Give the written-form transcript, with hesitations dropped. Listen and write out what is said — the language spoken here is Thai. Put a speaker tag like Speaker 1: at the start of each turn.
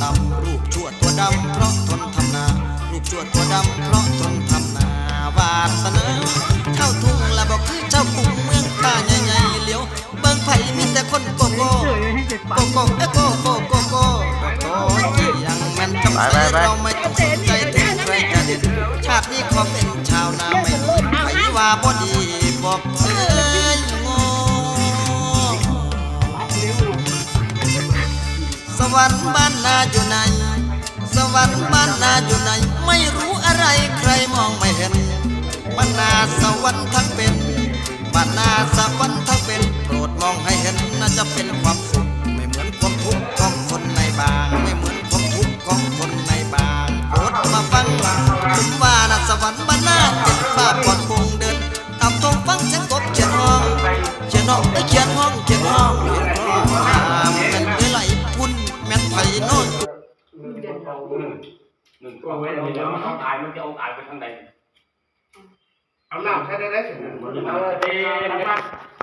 Speaker 1: ต่ำรูปชั่วตัวดำเพราะทนทำนารูปชั่วตัวดำเพราะทนทำนาวาสนาเช่าทุ่งละบอกคือเช่ากรุงเมืองป่าใหญ่ๆเหลียวเบิ่งไผ่มีแต่คนโกโก้โกโก้เอ้โกโก้โกโก้โตยังแม่นคำใส่เราไม่ต้องสนใจถึงใครจะเด่นชาตินี้ขอเป็นชาวนาไม่ไผว่าบ่ดีบอกเอ้ยงอสวรรค์บ้านนาอยู่ไหนสวรรค์บ้านนาอยู่ไหนไม่รู้อะไรใครมองไม่เห็นบ้านนาสวรรค์ทั้งเป็นบ้านนาสวรรค์ทั้งเป็นโปรดมองให้เห็นน่าจะเป็นความสุขไม่เหมือนความทุกข์ของคนในบางไม่เหมือนความทุกข์ของคนในบางโปรดมาฟังผมว่าน่ะสวรรค์บ้านนาเป็นบ้าปอดวงเดินตามทงฟังเสียงกบเขียนห้องเขียนห้องเขียนห้องเขียนห้องเขียนห้องเป็นเมื่อไหร่พุ่นแม่นไผ่โน่น
Speaker 2: หนึ่งตัวไว้เดี๋ยวมันตายมันจะเอาตายไปทางใด
Speaker 3: เอาหน้าใช้ได้สิ
Speaker 2: เออเด็ก